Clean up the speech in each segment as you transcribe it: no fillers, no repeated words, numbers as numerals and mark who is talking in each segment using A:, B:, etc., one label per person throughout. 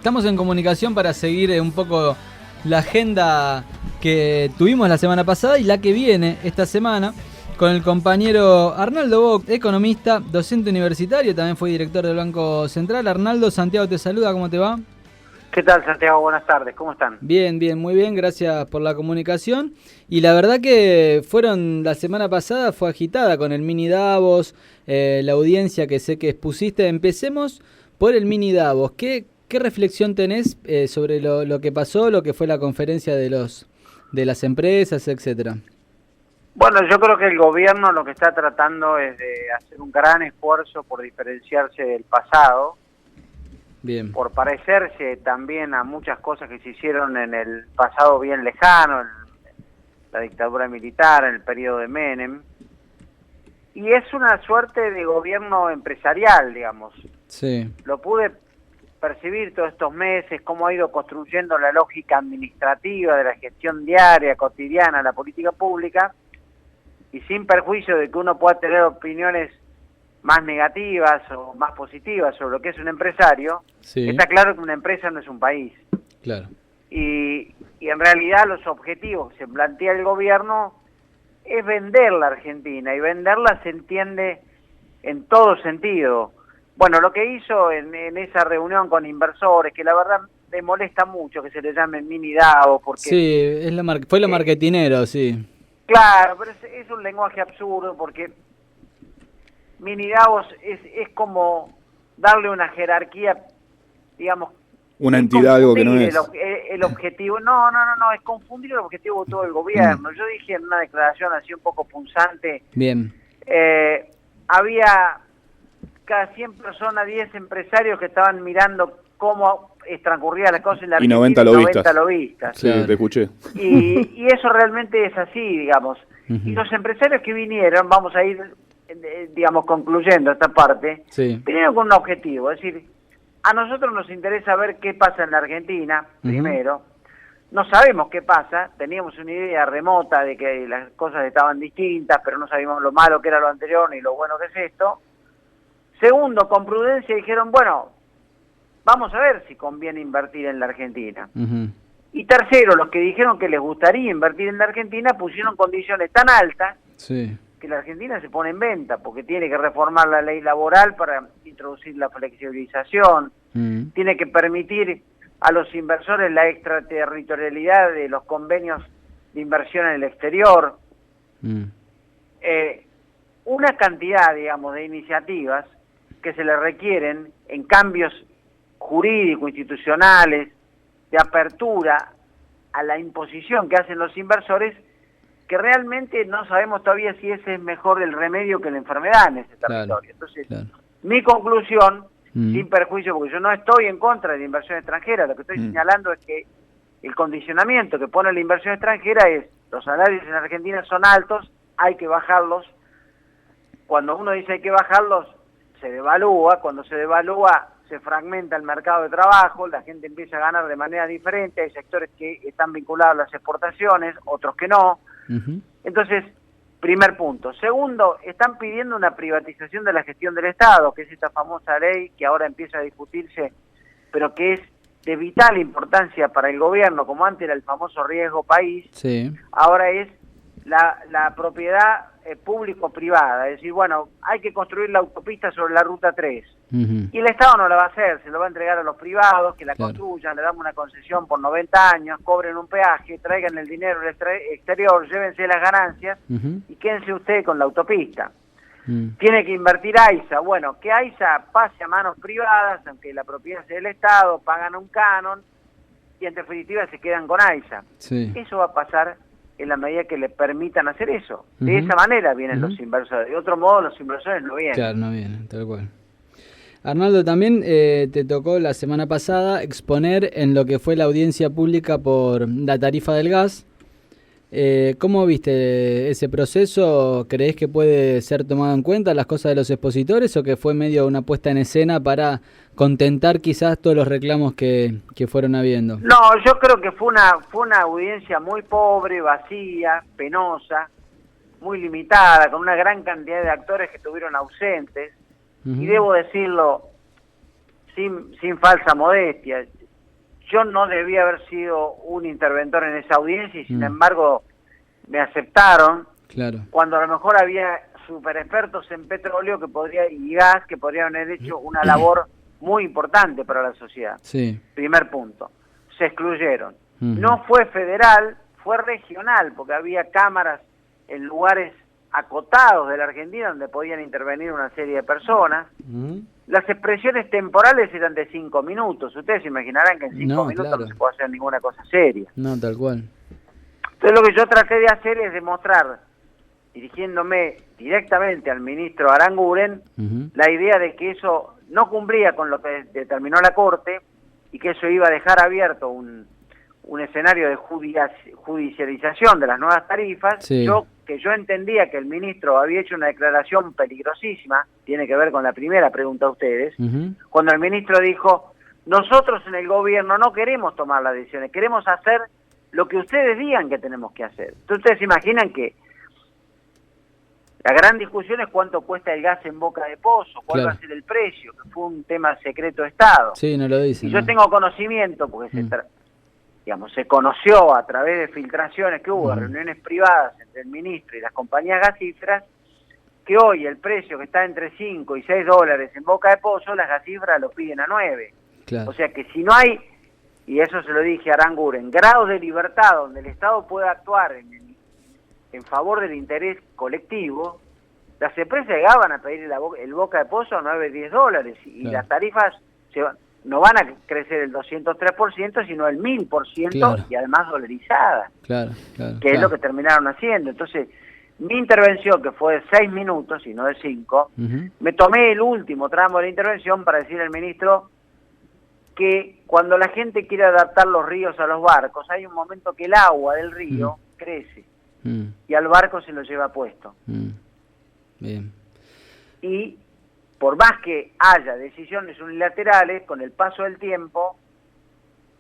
A: Estamos en comunicación para seguir un poco la agenda que tuvimos la semana pasada y la que viene esta semana con el compañero Arnaldo Boc, economista, docente universitario, también fue director del Banco Central. Arnaldo, Santiago te saluda, ¿cómo te va?
B: ¿Qué tal, Santiago? Buenas tardes, ¿cómo están?
A: Bien, muy bien, gracias por la comunicación. Y la verdad que la semana pasada fue agitada con el Mini Davos, la audiencia que sé que expusiste. Empecemos por el Mini Davos. ¿Qué reflexión tenés sobre lo que pasó, lo que fue la conferencia de las empresas, etcétera?
B: Bueno, yo creo que el gobierno lo que está tratando es de hacer un gran esfuerzo por diferenciarse del pasado.
A: Bien.
B: Por parecerse también a muchas cosas que se hicieron en el pasado bien lejano, en la dictadura militar, en el periodo de Menem. Y es una suerte de gobierno empresarial, digamos.
A: Sí.
B: Lo pude percibir todos estos meses, cómo ha ido construyendo la lógica administrativa de la gestión diaria, cotidiana, la política pública, y sin perjuicio de que uno pueda tener opiniones más negativas o más positivas sobre lo que es un empresario,
A: Sí.
B: Está claro que una empresa no es un país.
A: Claro.
B: Y en realidad los objetivos que se plantea el gobierno es vender la Argentina, y venderla se entiende en todo sentido. Bueno, lo que hizo en esa reunión con inversores, que la verdad me molesta mucho que se le llame Mini Davos, porque...
A: Sí, fue lo marketinero, sí.
B: Claro, pero es un lenguaje absurdo, porque Mini Davos es como darle una jerarquía, digamos,
C: una entidad, algo que no es.
B: El objetivo, no, es confundir el objetivo de todo el gobierno. Yo dije en una declaración así un poco punzante,
A: Bien.
B: Había cada 100 personas, 10 empresarios que estaban mirando cómo transcurría la cosa en la Argentina,
C: y 90 lobistas. Sí,
A: Claro.
C: te escuché.
B: Y eso realmente es así, digamos. Y los empresarios que vinieron, vamos a ir, digamos, concluyendo esta parte,
A: Sí.
B: vinieron con un objetivo, es decir, a nosotros nos interesa ver qué pasa en la Argentina, primero. No sabemos qué pasa, teníamos una idea remota de que las cosas estaban distintas, pero no sabíamos lo malo que era lo anterior ni lo bueno que es esto. Segundo, con prudencia dijeron, bueno, vamos a ver si conviene invertir en la Argentina. Y tercero, los que dijeron que les gustaría invertir en la Argentina pusieron condiciones tan altas,
A: Sí.
B: que la Argentina se pone en venta, porque tiene que reformar la ley laboral para introducir la flexibilización, tiene que permitir a los inversores la extraterritorialidad de los convenios de inversión en el exterior, una cantidad, digamos, de iniciativas que se le requieren en cambios jurídicos, institucionales, de apertura a la imposición que hacen los inversores, que realmente no sabemos todavía si ese es mejor el remedio que la enfermedad en ese territorio. Entonces, mi conclusión, sin perjuicio, porque yo no estoy en contra de la inversión extranjera, lo que estoy señalando es que el condicionamiento que pone la inversión extranjera es, los salarios en Argentina son altos, hay que bajarlos. Cuando uno dice hay que bajarlos, se devalúa, cuando se devalúa se fragmenta el mercado de trabajo, la gente empieza a ganar de manera diferente, hay sectores que están vinculados a las exportaciones, otros que no. Entonces, primer punto. Segundo, están pidiendo una privatización de la gestión del Estado, que es esta famosa ley que ahora empieza a discutirse, pero que es de vital importancia para el gobierno, como antes era el famoso riesgo país, ahora es la propiedad público-privada, es decir, bueno, hay que construir la autopista sobre la Ruta 3, y el Estado no la va a hacer, se lo va a entregar a los privados, que la construyan, le damos una concesión por 90 años, cobren un peaje, traigan el dinero del exterior, llévense las ganancias, y quédense usted con la autopista. Tiene que invertir AISA, bueno, que AISA pase a manos privadas, aunque la propiedad sea del Estado, pagan un canon, y en definitiva se quedan con AISA. Eso va a pasar en la medida que le permitan hacer eso. De esa manera vienen los inversores. De otro modo, los inversores no vienen.
A: Claro, no vienen, tal cual. Arnaldo, también te tocó la semana pasada exponer en lo que fue la audiencia pública por la tarifa del gas. ¿Cómo viste ese proceso? ¿Creés que puede ser tomado en cuenta las cosas de los expositores o que fue medio una puesta en escena para contentar quizás todos los reclamos que fueron habiendo?
B: No, yo creo que fue una audiencia muy pobre, vacía, penosa, muy limitada, con una gran cantidad de actores que estuvieron ausentes. Y debo decirlo sin falsa modestia, yo no debía haber sido un interventor en esa audiencia y sin embargo me aceptaron,
A: claro,
B: cuando a lo mejor había super expertos en petróleo y gas que podrían haber hecho una labor muy importante para la sociedad.
A: Sí.
B: Primer punto, se excluyeron. No fue federal, fue regional, porque había cámaras en lugares acotados de la Argentina donde podían intervenir una serie de personas. Las expresiones temporales eran de 5 minutos. Ustedes se imaginarán que en 5 minutos
A: claro,
B: no se puede hacer ninguna cosa seria.
A: No, tal cual.
B: Entonces lo que yo traté de hacer es demostrar, dirigiéndome directamente al ministro Aranguren, la idea de que eso no cumplía con lo que determinó la Corte y que eso iba a dejar abierto un escenario de judicialización de las nuevas tarifas.
A: Sí.
B: Que yo entendía que el ministro había hecho una declaración peligrosísima, tiene que ver con la primera pregunta de ustedes, cuando el ministro dijo, nosotros en el gobierno no queremos tomar las decisiones, queremos hacer lo que ustedes digan que tenemos que hacer. Entonces ustedes se imaginan que la gran discusión es cuánto cuesta el gas en Boca de Pozo, cuál va a ser el precio, que fue un tema secreto de Estado.
A: Sí, no lo dicen.
B: Y yo tengo conocimiento, porque se conoció a través de filtraciones que hubo, reuniones privadas entre el ministro y las compañías gasíferas, que hoy el precio que está entre 5 y 6 dólares en Boca de Pozo, las gasíferas lo piden a 9.
A: Claro.
B: O sea que si no hay, y eso se lo dije a Aranguren, grados de libertad donde el Estado pueda actuar en favor del interés colectivo, las empresas llegaban a pedir el Boca de Pozo a 9, 10 dólares y
A: claro,
B: las tarifas no van a crecer el 203%, sino el 1000%,
A: claro,
B: y además dolarizadas,
A: claro,
B: que es lo que terminaron haciendo. Entonces, mi intervención, que fue de 6 minutos y no de 5, me tomé el último tramo de la intervención para decirle al ministro que cuando la gente quiere adaptar los ríos a los barcos, hay un momento que el agua del río crece y al barco se lo lleva puesto.
A: Bien.
B: Y por más que haya decisiones unilaterales, con el paso del tiempo,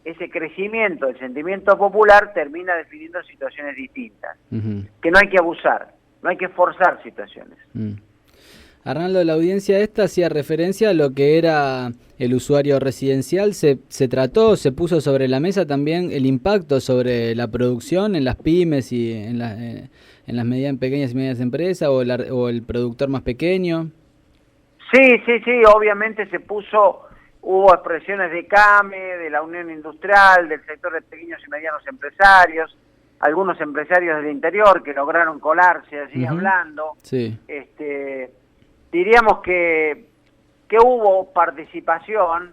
B: ese crecimiento del sentimiento popular termina definiendo situaciones distintas. Que no hay que abusar, no hay que forzar situaciones.
A: Arnaldo, la audiencia esta hacía referencia a lo que era el usuario residencial. ¿Se trató, se puso sobre la mesa también el impacto sobre la producción en las pymes y en las pequeñas y medianas empresas o el productor más pequeño?
B: Sí, obviamente hubo expresiones de CAME, de la Unión Industrial, del sector de pequeños y medianos empresarios, algunos empresarios del interior que lograron colarse allí hablando.
A: Sí.
B: Diríamos que hubo participación,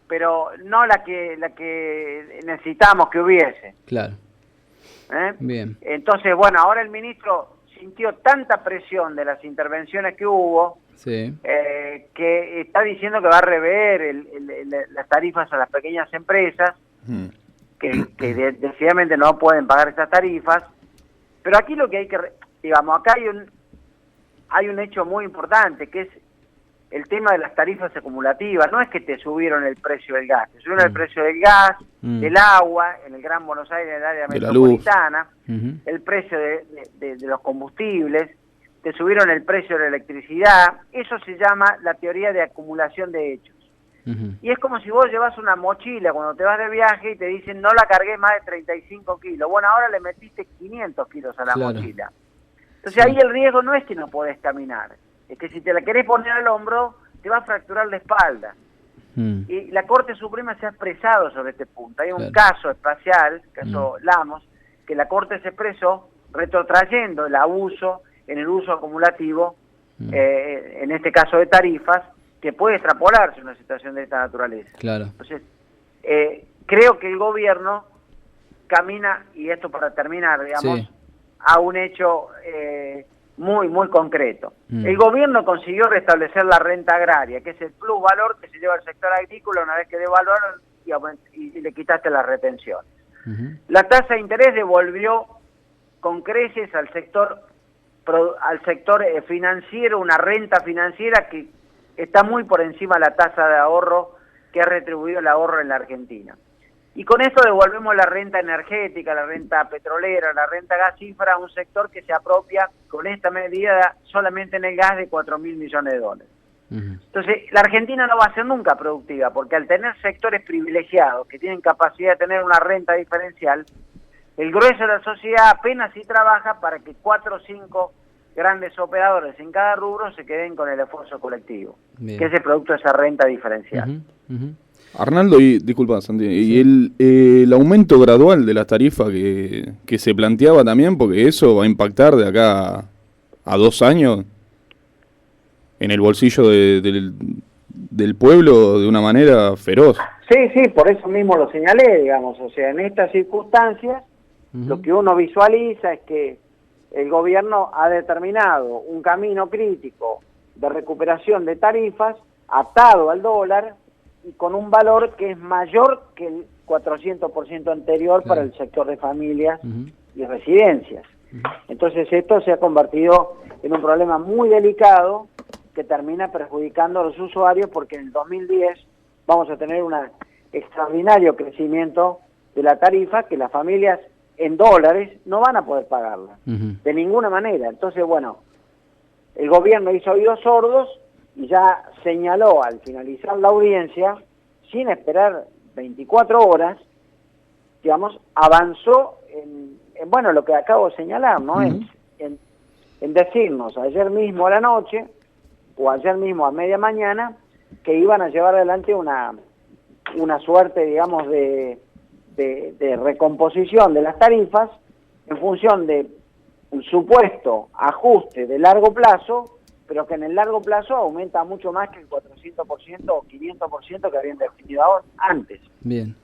B: pero no la que necesitamos que hubiese.
A: Claro. Bien.
B: Entonces, bueno, ahora el ministro sintió tanta presión de las intervenciones que hubo, que está diciendo que va a rever las tarifas a las pequeñas empresas, que decididamente no pueden pagar esas tarifas. Pero aquí lo que hay que, acá hay un hecho muy importante, que es el tema de las tarifas acumulativas. No es que te subieron el precio del gas, te subieron el precio del gas, del agua, en el Gran Buenos Aires, en el área metropolitana, el precio de los combustibles, te subieron el precio de la electricidad. Eso se llama la teoría de acumulación de hechos. Y es como si vos llevas una mochila cuando te vas de viaje y te dicen no la cargué más de 35 kilos. Bueno, ahora le metiste 500 kilos a la mochila. Entonces ahí el riesgo no es que no podés caminar, es que si te la querés poner al hombro, te va a fracturar la espalda. Y la Corte Suprema se ha expresado sobre este punto. Hay un caso espacial, caso Lamos, que la Corte se expresó retrotrayendo el abuso en el uso acumulativo, en este caso de tarifas, que puede extrapolarse una situación de esta naturaleza.
A: Claro.
B: Entonces, creo que el gobierno camina, y esto para terminar, digamos, a un hecho muy, muy concreto. El gobierno consiguió restablecer la renta agraria, que es el plusvalor que se lleva al sector agrícola una vez que devaluaron y le quitaste las retenciones. La tasa de interés devolvió con creces al sector financiero una renta financiera que está muy por encima de la tasa de ahorro que ha retribuido el ahorro en la Argentina. Y con esto devolvemos la renta energética, la renta petrolera, la renta gasífera a un sector que se apropia con esta medida solamente en el gas de 4.000 millones de dólares. Entonces, la Argentina no va a ser nunca productiva, porque al tener sectores privilegiados que tienen capacidad de tener una renta diferencial, el grueso de la sociedad apenas sí trabaja para que 4 o 5 grandes operadores en cada rubro se queden con el esfuerzo colectivo, que es el producto de esa renta diferencial.
C: Arnaldo, y disculpa, Santi, y el aumento gradual de las tarifas que se planteaba también, porque eso va a impactar de acá a 2 años en el bolsillo del pueblo de una manera feroz.
B: Sí, por eso mismo lo señalé, digamos, o sea, en estas circunstancias, lo que uno visualiza es que el gobierno ha determinado un camino crítico de recuperación de tarifas atado al dólar y con un valor que es mayor que el 400% anterior para el sector de familias y residencias. Entonces esto se ha convertido en un problema muy delicado que termina perjudicando a los usuarios, porque en el 2010 vamos a tener un extraordinario crecimiento de la tarifa que las familias en dólares no van a poder pagarla, de ninguna manera. Entonces, bueno, el gobierno hizo oídos sordos y ya señaló al finalizar la audiencia, sin esperar 24 horas, digamos, avanzó en bueno, lo que acabo de señalar, ¿no? En decirnos ayer mismo a la noche, o ayer mismo a media mañana, que iban a llevar adelante una suerte, digamos, de recomposición de las tarifas en función de un supuesto ajuste de largo plazo, pero que en el largo plazo aumenta mucho más que el 400% o 500% que habían definido antes.
A: Bien.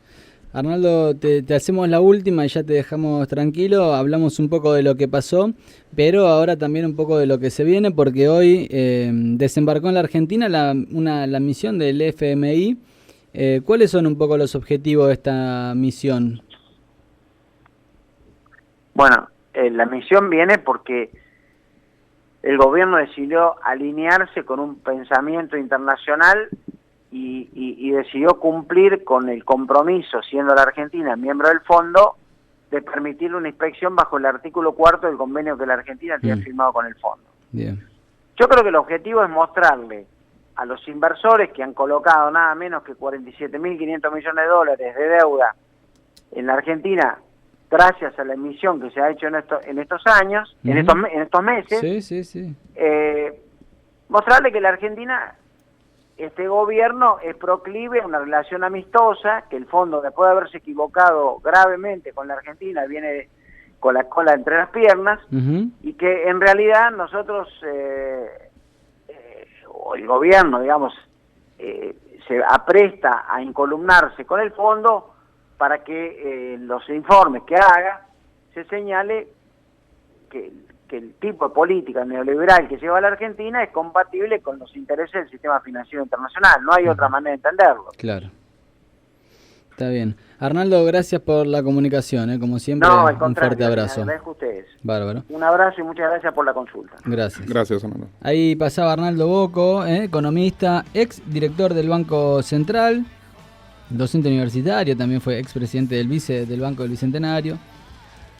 A: Arnaldo, te hacemos la última y ya te dejamos tranquilo. Hablamos un poco de lo que pasó, pero ahora también un poco de lo que se viene, porque hoy desembarcó en la Argentina la misión del FMI. ¿Cuáles son un poco los objetivos de esta misión?
B: Bueno, la misión viene porque el gobierno decidió alinearse con un pensamiento internacional y decidió cumplir con el compromiso, siendo la Argentina miembro del fondo, de permitir una inspección bajo el artículo 4 del convenio que la Argentina tiene firmado con el fondo.
A: Bien.
B: Yo creo que el objetivo es mostrarle a los inversores que han colocado nada menos que 47.500 millones de dólares de deuda en la Argentina, gracias a la emisión que se ha hecho en estos años, en estos meses, mostrarle que la Argentina, este gobierno es proclive a una relación amistosa, que el fondo, después de haberse equivocado gravemente con la Argentina, viene con la cola entre las piernas, y que en realidad nosotros, o el gobierno, digamos, se apresta a incolumnarse con el fondo para que los informes que haga se señale que el tipo de política neoliberal que lleva la Argentina es compatible con los intereses del sistema financiero internacional. No hay otra manera de entenderlo.
A: Claro. Está bien. Arnaldo, gracias por la comunicación, como siempre.
B: No, al
A: un
B: contrario,
A: fuerte abrazo.
B: agradezco a ustedes.
A: Bárbaro.
B: Un abrazo y muchas gracias por la consulta.
A: Gracias.
C: Gracias, Arnaldo.
A: Ahí pasaba Arnaldo Bocco, economista, ex director del Banco Central, docente universitario, también fue ex presidente del Banco del Bicentenario.